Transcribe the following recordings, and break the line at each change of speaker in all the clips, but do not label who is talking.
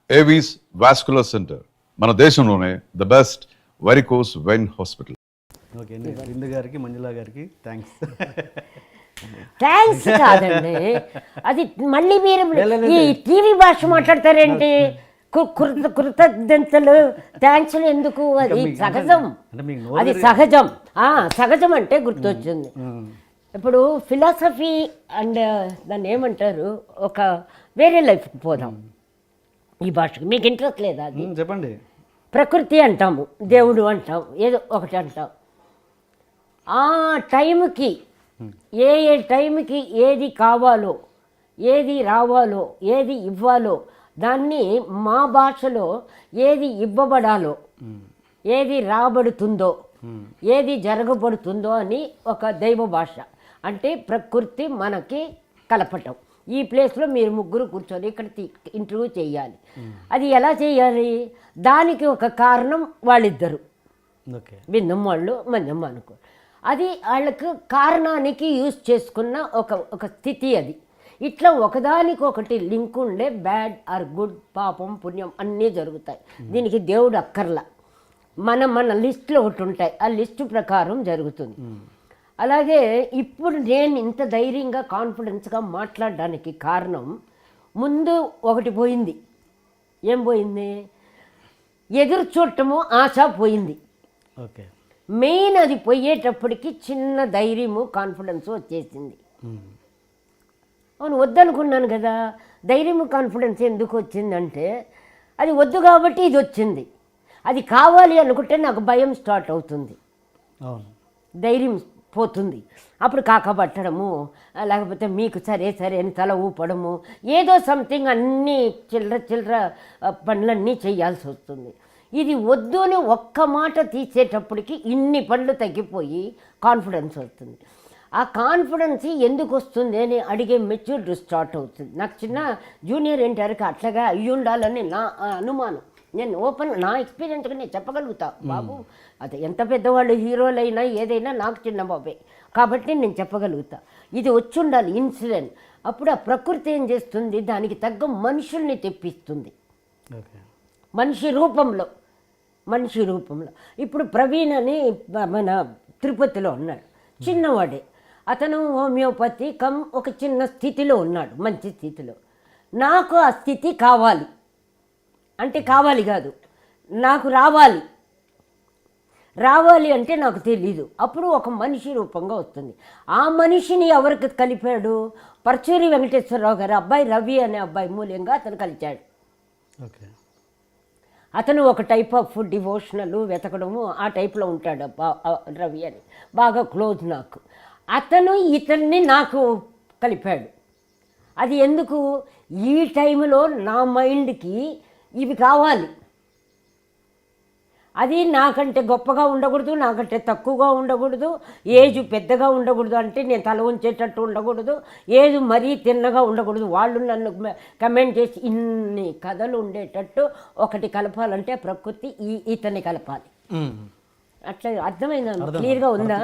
Avis vascular centre, మన దేశంలోనే the best varicose vein hospital.
Okay, Bindu గారికి మంజులా గారికి థ్యాంక్స్.
థ్యాంక్స్ కాదండి, అది మళ్ళీ మీరు ఈ టీవీ భాష మాట్లాడతారేంటి? కృతజ్ఞతలు, థ్యాంక్స్లు ఎందుకు? అది సహజం, అది సహజం. సహజం అంటే గుర్తొచ్చింది. ఇప్పుడు ఫిలాసఫీ అండ్ దాన్ని ఏమంటారు, ఒక వేరే లైఫ్కి పోదాం. ఈ భాషకు మీకు ఇంట్రెస్ట్ లేదా? అది
చెప్పండి.
ప్రకృతి అంటాము, దేవుడు అంటాం, ఏదో ఒకటి అంటాం. ఆ టైంకి ఏ టైంకి ఏది కావాలో, ఏది రావాలో, ఏది ఇవ్వాలో, దాన్ని మా భాషలో ఏది ఇవ్వబడాలో, ఏది రాబడుతుందో, ఏది జరగబడుతుందో అని ఒక దైవ భాష. అంటే ప్రకృతి మనకి కలపటం. ఈ ప్లేస్లో మీరు ముగ్గురు కూర్చొని ఇక్కడ ఇంటర్వ్యూ చేయాలి. అది ఎలా చేయాలి? దానికి ఒక కారణం వాళ్ళిద్దరు, బిందమ్మ వాళ్ళు మంజమ్మ అనుకో. అది వాళ్ళకు కారణానికి యూజ్ చేసుకున్న ఒక స్థితి అది. ఇట్లా ఒకదానికొకటి లింక్ ఉండే బ్యాడ్ ఆర్ గుడ్, పాపం పుణ్యం అన్నీ జరుగుతాయి. దీనికి దేవుడు అక్కర్లా, మన లిస్టులో ఒకటి ఉంటాయి, ఆ లిస్టు ప్రకారం జరుగుతుంది. అలాగే ఇప్పుడు నేను ఇంత ధైర్యంగా కాన్ఫిడెన్స్గా మాట్లాడడానికి కారణం, ముందు ఒకటి పోయింది. ఏం పోయింది? ఎదురు చూడటము, ఆశ పోయింది.
ఓకే,
మెయిన్ అది పోయేటప్పటికి చిన్న ధైర్యము, కాన్ఫిడెన్స్ వచ్చేసింది. అవును, వద్దనుకున్నాను కదా. ధైర్యము, కాన్ఫిడెన్స్ ఎందుకు వచ్చిందంటే అది వద్దు కాబట్టి ఇది వచ్చింది. అది కావాలి అనుకుంటే నాకు భయం స్టార్ట్ అవుతుంది, ధైర్యం పోతుంది. అప్పుడు కాకపట్టడము, లేకపోతే మీకు సరే సరే అని తల ఊపడము, ఏదో సంథింగ్ అన్నీ చిల్లర పనులన్నీ చేయాల్సి వస్తుంది. ఇది వద్దు అని ఒక్క మాట తీసేటప్పటికి ఇన్ని పనులు తగ్గిపోయి కాన్ఫిడెన్స్ వస్తుంది. ఆ కాన్ఫిడెన్స్ ఎందుకు వస్తుంది అని అడిగే మెచ్యూరిటీ స్టార్ట్ అవుతుంది. నాకు చిన్న జూనియర్ ఎన్టీఆర్కి అట్లాగా అయ్యి ఉండాలని నా అనుమానం. నేను ఓపెన్ నా ఎక్స్పీరియన్స్గా నేను చెప్పగలుగుతా బాబు, అది ఎంత పెద్దవాళ్ళు హీరోలైనా ఏదైనా నాకు చిన్న బాబే కాబట్టి నేను చెప్పగలుగుతా. ఇది వచ్చి ఉండాలి ఇన్సిడెంట్. అప్పుడు ఆ ప్రకృతి ఏం చేస్తుంది, దానికి తగ్గ మనుషుల్ని తెప్పిస్తుంది, మనిషి రూపంలో. ఇప్పుడు ప్రవీణ్ అని మన తిరుపతిలో ఉన్నాడు, చిన్నవాడే. అతను హోమియోపతి ఒక చిన్న స్థితిలో ఉన్నాడు, మంచి స్థితిలో. నాకు ఆ స్థితి కావాలి అంటే, కావాలి కాదు, నాకు రావాలి అంటే నాకు తెలీదు. అప్పుడు ఒక మనిషి రూపంగా వస్తుంది. ఆ మనిషిని ఎవరికి కలిపాడు? పర్చూరి వెంకటేశ్వరరావు గారు అబ్బాయి రవి అనే అబ్బాయి మూల్యంగా అతను కలిచాడు. అతను ఒక టైప్ ఆఫ్ డివోషనల్ వెతకడము ఆ టైప్లో ఉంటాడు రవి అని, బాగా క్లోజ్ నాకు. అతను ఇతన్ని నాకు కలిపాడు. అది ఎందుకు? ఈ టైంలో నా మైండ్కి ఇవి కావాలి. అది నాకంటే గొప్పగా ఉండకూడదు, నాకంటే తక్కువగా ఉండకూడదు, ఏజ్ పెద్దగా ఉండకూడదు, అంటే నేను తల ఉంచేటట్టు ఉండకూడదు, ఏజ్ మరీ తిన్నగా ఉండకూడదు. వాళ్ళు నన్ను కమెంట్ చేసి ఇన్ని కథలు ఉండేటట్టు ఒకటి కలపాలంటే ప్రకృతి ఇతన్ని కలపాలి. అట్లా అర్థమైందా? క్లియర్గా ఉందా?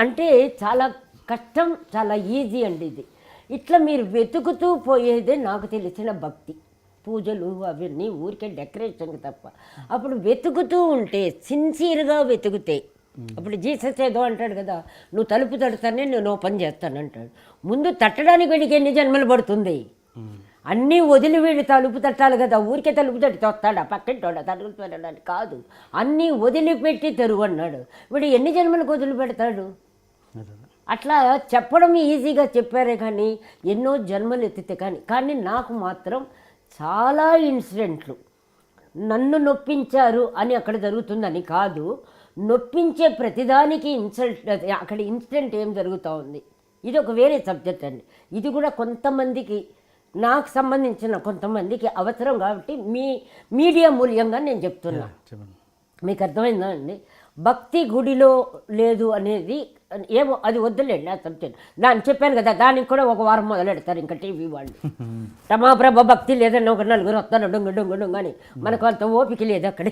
అంటే చాలా కష్టం, చాలా ఈజీ అండి ఇది. ఇట్లా మీరు వెతుకుతూ పోయేదే నాకు తెలిసిన భక్తి. పూజలు అవన్నీ ఊరికే డెకరేషన్కి తప్ప. అప్పుడు వెతుకుతూ ఉంటే, సిన్సియర్గా వెతుకుతే, అప్పుడు జీసస్ ఏదో అంటాడు కదా, నువ్వు తలుపు తడతానే నేను ఓపెన్ చేస్తానంటాడు. ముందు తట్టడానికి వీడికి ఎన్ని జన్మలు పడుతుంది? అన్నీ వదిలి వీడు తలుపు తట్టాలి కదా. ఊరికే తలుపు తట్టి వస్తాడా పక్కింటోడా తలుపు పెట్టడానికి కాదు, అన్నీ వదిలిపెట్టి తెరుగు అన్నాడు. వీడు ఎన్ని జన్మలకు వదిలిపెడతాడు? అట్లా చెప్పడం ఈజీగా చెప్పారే కానీ ఎన్నో జన్మలు ఎత్తితే కానీ నాకు మాత్రం చాలా ఇన్సిడెంట్లు నన్ను నొప్పించారు అని అక్కడ జరుగుతుందని కాదు, నొప్పించే ప్రతిదానికి అక్కడ ఇన్సిడెంట్ ఏం జరుగుతూ ఉంది, ఇది ఒక వేరే సబ్జెక్ట్ అండి. ఇది కూడా కొంతమందికి, నాకు సంబంధించిన కొంతమందికి అవసరం కాబట్టి మీడియా మూల్యంగా నేను చెప్తున్నా. మీకు అర్థమైందా అండి? భక్తి గుడిలో లేదు అనేది ఏమో అది వద్దులేండి అసలు దాన్ని చెప్పాను కదా, దానికి కూడా ఒక వారం మొదలెడతారు ఇంకా టీవీ వాళ్ళు. రమాప్రభ భక్తి లేదన్న ఒక నలుగురు వస్తారు డొంగ డొంగ డొంగ అని. మనకు అంత ఓపిక లేదు అక్కడ,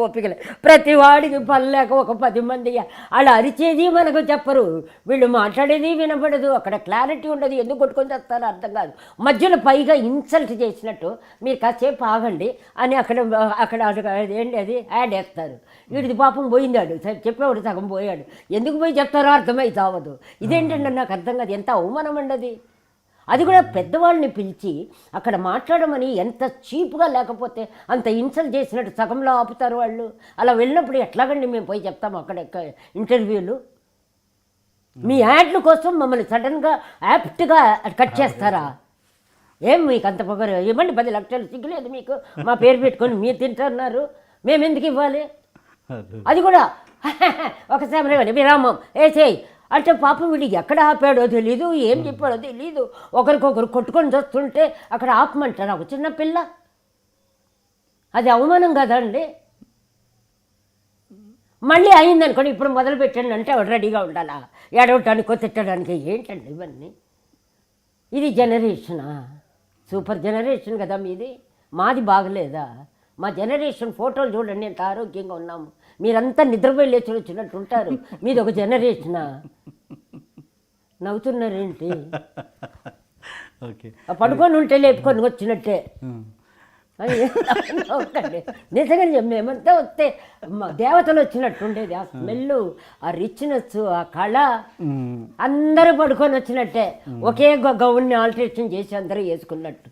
ఓపిక లేదు. ప్రతి వాడికి పనిలేక ఒక 10 మంది అలా అరిచేది మనకు చెప్పరు, వీళ్ళు మాట్లాడేది వినపడదు, అక్కడ క్లారిటీ ఉండదు, ఎందుకు కొట్టుకొని చేస్తారో అర్థం కాదు. మధ్యలో పైగా ఇన్సల్ట్ చేసినట్టు మీరు కాసేపు ఆగండి అని అక్కడ ఏంటి అది యాడ్ వేస్తారు. వీడిది పాపం పోయిందాడు, చెప్పేవాడు సగం పోయాడు, ఎందుకు పోయి చెప్తారో అర్థమైతే అవ్వదు. ఇదేంటండి నాకు అర్థం కాదు, ఎంత అవమానం అండి అది కూడా పెద్దవాళ్ళని పిలిచి అక్కడ మాట్లాడమని. ఎంత చీప్గా లేకపోతే అంత ఇన్సల్ట్ చేసినట్టు సగంలో ఆపుతారు వాళ్ళు. అలా వెళ్ళినప్పుడు ఎట్లాగండి మేము పోయి చెప్తాము అక్కడ ఇంటర్వ్యూలు? మీ యాడ్ల కోసం మమ్మల్ని సడన్గా యాప్ట్గా కట్ చేస్తారా? ఏం మీకు అంత పొగరు? ఇవ్వండి 10 లక్షలు, సిగ్గులేదు మీకు? మా పేరు పెట్టుకొని మీరు తింటున్నారు, మేము ఎందుకు ఇవ్వాలి? అది కూడా ఒకసారి విరామం వేసేయి అంటే పాపం వీడికి ఎక్కడ ఆపాడో తెలీదు, ఏం చెప్పాడో తెలీదు, ఒకరికొకరు కొట్టుకొని వస్తుంటే అక్కడ ఆపమంటారు ఒక చిన్న పిల్ల? అది అవమానం కదండి. మళ్ళీ అయిందనుకోండి, ఇప్పుడు మొదలు పెట్టండి అంటే వాడు రెడీగా ఉండాలా ఏడవటానికో తిట్టడానికి? ఏంటండి ఇవన్నీ? ఇది జనరేషనా? సూపర్ జనరేషన్ కదా మీది, మాది బాగలేదా? మా జనరేషన్ ఫోటోలు చూడండి ఎంత ఆరోగ్యంగా ఉన్నాము, మీరంతా నిద్రపోయి లేచి వచ్చినట్టు ఉంటారు. మీది ఒక జనరేషనా? నవ్వుతున్నారేంటి?
ఓకే,
పడుకొని ఉంటే లేపుకొని వచ్చినట్టే. నిజంగా మేమంతా వస్తే దేవతలు వచ్చినట్టు ఉండేది. ఆ స్మెల్, ఆ రిచ్నెస్, ఆ కళ, అందరూ పడుకొని వచ్చినట్టే. ఒకే గౌన్ని ఆల్టరేషన్ చేసి అందరూ వేసుకున్నట్టు.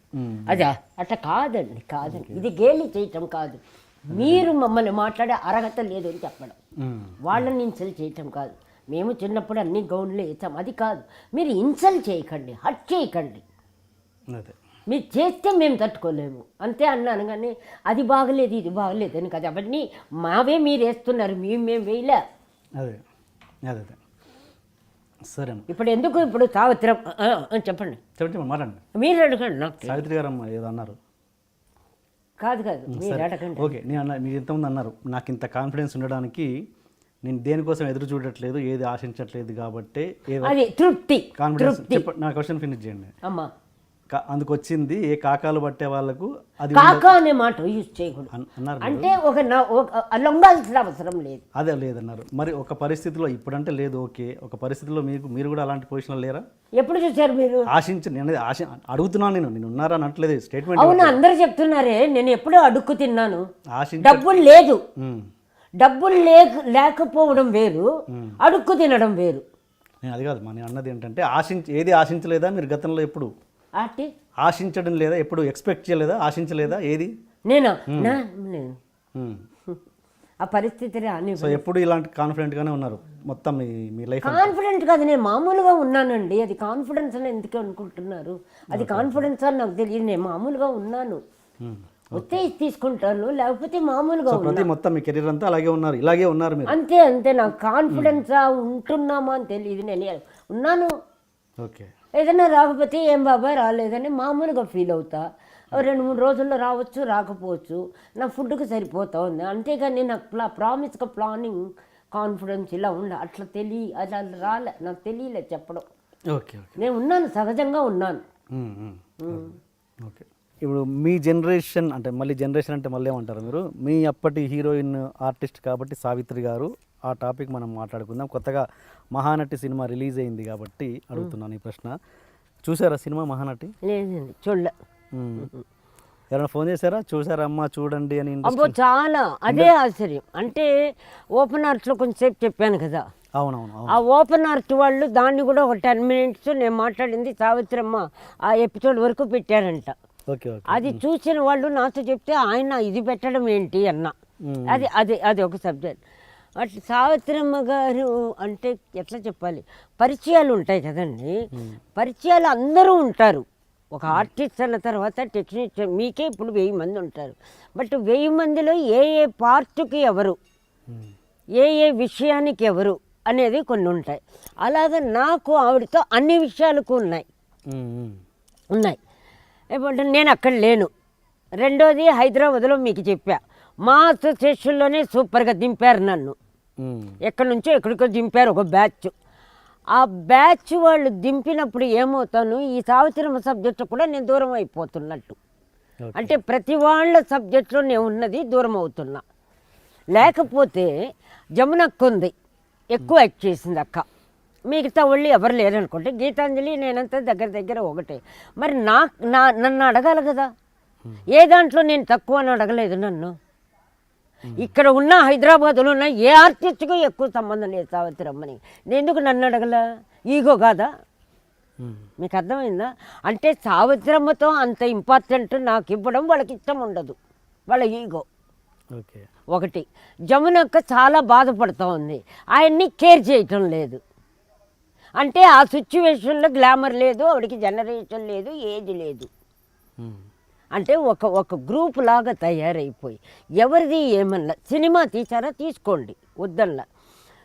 అదే అట్లా కాదండి, కాదండి. ఇది గేలి చేయటం కాదు. మీరు మమ్మల్ని మాట్లాడే అర్హత లేదు అని చెప్పడం, వాళ్ళని ఇన్సల్ట్ చేయటం కాదు. మేము చిన్నప్పుడు అన్ని గౌన్లు వేసాం, అది కాదు. మీరు ఇన్సల్ట్ చేయకండి, హట్ చేయకండి. మీరు చేస్తే మేము తట్టుకోలేము అంతే అన్నాను. కానీ అది బాగలేదు ఇది బాగలేదు అని కదా, అవన్నీ మావే మీరు వేస్తున్నారు, మేము వేయలే.
అదే అదే సరే.
ఇప్పుడు ఎందుకు ఇప్పుడు సావిత్రం చెప్పండి,
చెప్పండి, మాట్లాడండి.
మీరు అడగండి. నాకు
సావిత్రి గారు అమ్మ ఏదో అన్నారు.
కాదు మీరు అడగండి.
ఓకే, మీరు ఇంతకుముందు అన్నారు నాకు ఇంత కాన్ఫిడెన్స్ ఉండడానికి నేను దేనికోసం ఎదురు చూడట్లేదు, ఏది ఆశించట్లేదు కాబట్టి
అది తృప్తి.
కాన్ఫిడెన్స్. నా క్వశ్చన్ ఫినిష్ చేయండి.
అమ్మా
అందుకు వచ్చింది ఏ కాకాలు పట్టే వాళ్ళకు అది
కాకా అనే మాట యూజ్ చేయకూడదు
అన్నారు.
అంటే ఒక లొంగాల్సిన అవసరం లేదు.
అదే లేదన్నారు. మరి ఒక పరిస్థితిలో ఇప్పుడంటే లేదు, ఓకే, ఒక పరిస్థితిలో మీరు కూడా అలాంటి పొజిషన్లో లేరా?
ఎప్పుడు చూసారు మీరు?
నేను అడుగుతున్నాను, నేను ఉన్నారా అనట్లేదు, స్టేట్మెంట్.
అవును, అందరూ చెప్తున్నారే, నేను ఎప్పుడూ అడుక్కు తిన్నాను. డబ్బులు లేదు, డబ్బులు లేకపోవడం వేరు, అడుక్కు తినడం వేరు.
నేను అది కాదు నేను అన్నది ఏంటంటే ఏది ఆశించలేదా మీరు గతంలో? ఎప్పుడు ఆశించడం లేదా? ఎప్పుడు ఎక్స్పెక్ట్ చేయలేదా? ఆశించలేదా? ఏది?
నేను ఆ పరిస్థితి
సో ఎప్పుడు ఇలాంటి కాన్ఫిడెంట్ గానే ఉన్నారు మొత్తం మీ లైఫ్?
కాన్ఫిడెంట్ కాదు, నేను మామూలుగా ఉన్నానండి. అది కాన్ఫిడెన్స్ అని ఎందుకు అనుకుంటున్నారు? అది కాన్ఫిడెన్స్ అని నాకు తెలియదు. నేను మామూలుగా ఉన్నాను, వస్తే తీసుకుంటాను, లేకపోతే మామూలుగా
ప్రతి మొత్తం మీ కెరీర్ అంతా అలాగే ఉన్నారు, ఇలాగే ఉన్నారు మీరు.
అంతే. నాకు కాన్ఫిడెన్సా ఉంటున్నామా అని తెలియదు. నేను ఉన్నాను.
ఓకే,
ఏదైనా రాకపోతే ఏం బాబా రాలేదని మామూలుగా ఫీల్ అవుతా. 2-3 రోజుల్లో రావచ్చు, రాకపోవచ్చు. నా ఫుడ్కి సరిపోతా ఉంది, అంతేగాని నాకు ప్రామిస్గా ప్లానింగ్ కాన్ఫిడెన్స్ ఇలా అట్లా అలా రాలే, నాకు తెలియలే చెప్పడం.
ఓకే,
నేను ఉన్నాను, సహజంగా ఉన్నాను.
ఓకే, ఇప్పుడు మీ జనరేషన్ అంటే మళ్ళీ ఏమంటారు మీరు? మీ అప్పటి హీరోయిన్ ఆర్టిస్ట్ కాబట్టి సావిత్రి గారు, ఆ టాపిక్ మనం మాట్లాడుకుందాం. కొత్తగా మహానటి సినిమా రిలీజ్ అయింది కాబట్టి అడుగుతున్నాను ఈ ప్రశ్న. చూసారా సినిమా మహానటి?
లేదండి, చూడలే.
ఎవరైనా ఫోన్ చేశారా, చూసారా అమ్మా చూడండి అని?
అబ్బో చాలా, అదే ఆశ్చర్యం. అంటే ఓపెన్ ఆర్ట్స్లో కొంచెంసేపు చెప్పాను కదా.
అవునవును.
ఆ ఓపెన్ ఆర్ట్ వాళ్ళు దాన్ని కూడా ఒక 10 minutes నేను మాట్లాడింది సావిత్రమ్మ ఆ ఎపిసోడ్ వరకు పెట్టారంట. అది చూసిన వాళ్ళు నాతో చెప్తే ఆయన ఇది పెట్టడం ఏంటి అన్న. అది ఒక సబ్జెక్ట్. అట్లా సావిత్రమ్మ గారు అంటే ఎట్లా చెప్పాలి, పరిచయాలు ఉంటాయి కదండి. పరిచయాలు అందరూ ఉంటారు. ఒక ఆర్టిస్ట్ అన్న తర్వాత టెక్నీషియన్ మీకే ఇప్పుడు 1000 మంది ఉంటారు. బట్ 1000 మందిలో ఏ పార్ట్కి ఎవరు, ఏ విషయానికి ఎవరు అనేది కొన్ని ఉంటాయి. అలాగే నాకు ఆవిడతో అన్ని విషయాలకు ఉన్నాయి. ఇప్పుడు నేను అక్కడ లేను. రెండోది హైదరాబాద్లో మీకు చెప్పా, మా అసోసియేషన్లోనే సూపర్గా దింపారు నన్ను. ఎక్కడి నుంచో ఎక్కడికో దింపారు ఒక బ్యాచ్. ఆ బ్యాచ్ వాళ్ళు దింపినప్పుడు ఏమవుతాను, ఈ సావిత్రమ్మ సబ్జెక్టు కూడా నేను దూరం అయిపోతున్నట్టు. అంటే ప్రతి వాళ్ళ సబ్జెక్టులో నేను ఉన్నది దూరం అవుతున్నా. లేకపోతే జమునక్క ఉంది, ఎక్కువ యాక్ట్ చేసింది అక్క. మిగతా వాళ్ళు ఎవరు లేరనుకుంటే గీతాంజలి నేనంతా దగ్గర ఒకటే. మరి నన్ను అడగాలి కదా, ఏ దాంట్లో నేను తక్కువ అని అడగలేదు నన్ను. ఇక్కడ ఉన్న హైదరాబాద్లో ఉన్న ఏ ఆర్టిస్ట్కు ఎక్కువ సంబంధం లేదు సావిత్రమ్మని. నేను ఎందుకు నన్ను అడగల? ఈగో కాదా? మీకు అర్థమైందా? అంటే సావిత్రమ్మతో అంత ఇంపార్టెంట్ నాకు ఇవ్వడం వాళ్ళకి ఇష్టం ఉండదు, వాళ్ళ ఈగో. ఒకటి. జమునక్క చాలా బాధపడుతూ ఉంది, ఆయన్ని కేర్ చేయటం లేదు. అంటే ఆ సిచ్యువేషన్లో గ్లామర్ లేదు, ఆవిడకి జనరేషన్ లేదు, ఏజ్ లేదు. అంటే ఒక గ్రూప్ లాగా తయారైపోయి ఎవరిది ఏమన్నా సినిమా తీసారా తీసుకోండి వద్దల్లా,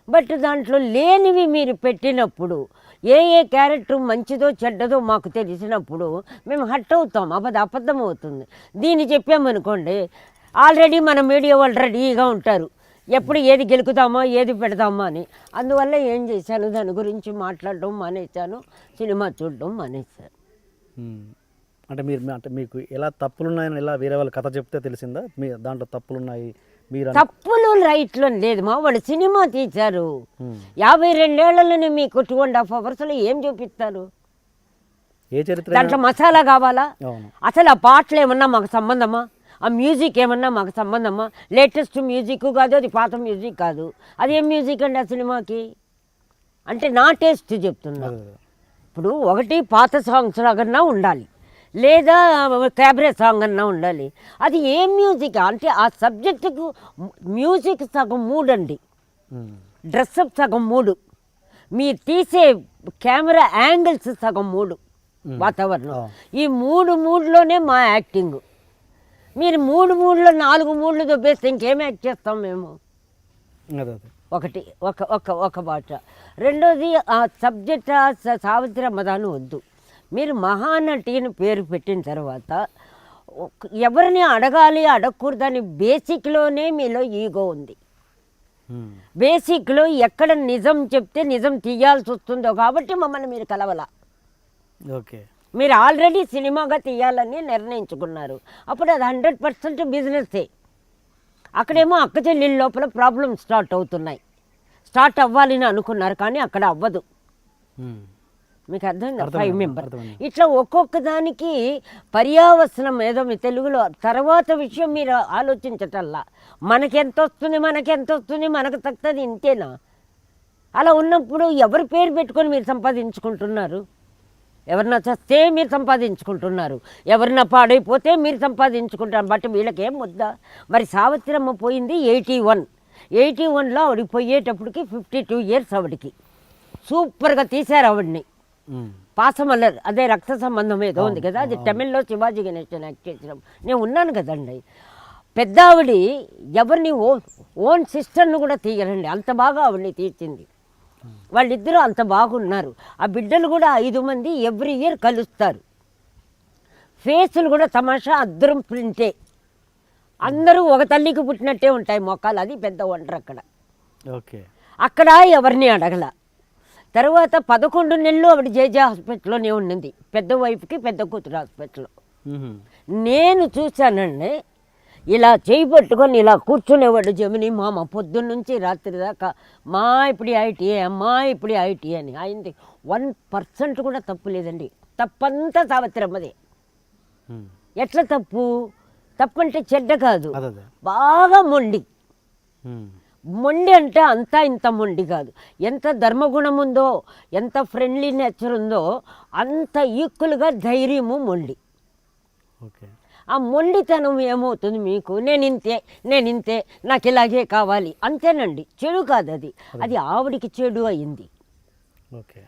బట్ దాంట్లో లేనివి మీరు పెట్టినప్పుడు ఏ క్యారెక్టర్ మంచిదో చెడ్డదో మాకు తెలిసినప్పుడు మేము హట్ అవుతాం, అబద్ధం అవుతుంది. దీన్ని చెప్పామనుకోండి, ఆల్రెడీ మన మీడియా వాళ్ళు రెడీగా ఉంటారు, ఎప్పుడు ఏది గెలుకుతామా ఏది పెడతామా అని. అందువల్ల ఏం చేశాను, దాని గురించి మాట్లాడడం మానేశాను, సినిమా చూడడం మానేశాను.
అంటే మీకు ఎలా తప్పులున్నాయని ఎలా వేరే వాళ్ళ కథ చెప్తే తెలిసిందా మీ దాంట్లో తప్పులున్నాయి? మీరు
తప్పులు రైట్లో లేదు మా, వాళ్ళు సినిమా తీశారు. 52 ఏళ్లలోనే మీకు 2.5 అవర్స్లో ఏం చూపిస్తారు?
ఏ చరిత్ర?
దాంట్లో మసాలా కావాలా? అసలు ఆ పాటలు ఏమన్నా మాకు సంబంధమా? ఆ మ్యూజిక్ ఏమన్నా మాకు సంబంధమా? లేటెస్ట్ మ్యూజిక్ కాదు, అది పాత మ్యూజిక్ కాదు. అదేం మ్యూజిక్ అండి ఆ సినిమాకి? అంటే నా టేస్ట్ చెప్తున్నా. ఇప్పుడు ఒకటి పాత సాంగ్స్ లాగన్నా ఉండాలి, లేదా క్యాబరే సాంగ్ అన్నా ఉండాలి. అది ఏం మ్యూజిక్ అంటే ఆ సబ్జెక్టుకు మ్యూజిక్ సగం 3 అండి, డ్రెస్అప్ సగం 3, మీరు తీసే కెమెరా యాంగిల్స్ సగం 3, వాతావరణం. ఈ 3లోనే మా యాక్టింగ్. మీరు 3లో 4 మూడ్లు దొబ్బేస్తే ఇంకేం యాక్ట్ చేస్తాం మేము? ఒకటి ఒక బాట. రెండోది ఆ సబ్జెక్ట్ సావిత్రమ్మ దాని వద్దు. మీరు మహానటి అని పేరు పెట్టిన తర్వాత ఎవరిని అడగాలి అడగకూడదని బేసిక్లోనే మీలో ఈగో ఉంది. బేసిక్లో ఎక్కడ నిజం చెప్తే నిజం తీయాల్సి వస్తుందో కాబట్టి మమ్మల్ని మీరు కలవల.
ఓకే,
మీరు ఆల్రెడీ సినిమాగా తీయాలని నిర్ణయించుకున్నారు, అప్పుడు అది 100% బిజినెస్సే. అక్కడేమో అక్క చెల్లెళ్ళ లోపల ప్రాబ్లమ్స్ స్టార్ట్ అవ్వాలని అనుకున్నారు, కానీ అక్కడ అవ్వదు. మీకు అర్థమైందా? 5 మెంబర్ ఇట్లా ఒక్కొక్క దానికి పర్యావసనం ఏదో మీ తెలుగులో. తర్వాత విషయం మీరు ఆలోచించటల్లా మనకెంత వస్తుంది మనకు తక్కువది ఇంతేనా? అలా ఉన్నప్పుడు ఎవరి పేరు పెట్టుకొని మీరు సంపాదించుకుంటున్నారు? ఎవరన్నా చస్తే మీరు సంపాదించుకుంటున్నారు, ఎవరన్నా పాడైపోతే మీరు సంపాదించుకుంటారు. బట్ వీళ్ళకేం వద్దా? మరి సావిత్రమ్మ పోయింది 81లో, ఆవిడికి పోయేటప్పటికి 52 ఇయర్స్. ఆవిడికి సూపర్గా తీశారు ఆవిడ్ని. పాసమల్లర్, అదే రక్త సంబంధం ఏదో ఉంది కదా, అది తమిళ్లో శివాజీ గణేశన్ యాక్ట్ చేసినాం. నేను ఉన్నాను కదండి. పెద్ద ఆవిడ ఎవరిని ఓన్ సిస్టర్ను కూడా తీయరండి, అంత బాగా ఆవిడ్ని తీర్చింది. వాళ్ళిద్దరూ అంత బాగున్నారు. ఆ బిడ్డలు కూడా 5 మంది ఎవ్రీ ఇయర్ కలుస్తారు. ఫేసులు కూడా తమాషా అద్దరం ప్రింటే, అందరూ ఒక తల్లికి పుట్టినట్టే ఉంటాయి మొక్కలు. అది పెద్ద వండర్ అక్కడ.
ఓకే,
అక్కడ ఎవరిని అడగల. తర్వాత 11 నెలలు ఆవిడ జేజే హాస్పిటల్లోనే ఉన్నది, పెద్ద వైఫ్కి పెద్ద కూతురు హాస్పిటల్లో. నేను చూశానండి, ఇలా చేయి పట్టుకొని ఇలా కూర్చునేవాడు జమిని మామ పొద్దున్నుంచి రాత్రి దాకా. ఇప్పుడు ఐటీ అని. అయింది 1% కూడా తప్పు లేదండి. తప్పంతా సావిత్రమ్మదే. ఎట్లా తప్పు అంటే చెడ్డ కాదు, బాగా మొండి అంటే అంతా ఇంత మొండి కాదు. ఎంత ధర్మగుణం ఉందో, ఎంత ఫ్రెండ్లీ నేచర్ ఉందో, అంత ఈక్వల్గా ధైర్యము మొండి.
ఓకే,
ఆ మొండితనం ఏమవుతుంది మీకు? నేనింతే నాకు ఇలాగే కావాలి అంతేనండి. చెడు కాదు అది ఆవిడికి చెడు అయింది.
ఓకే.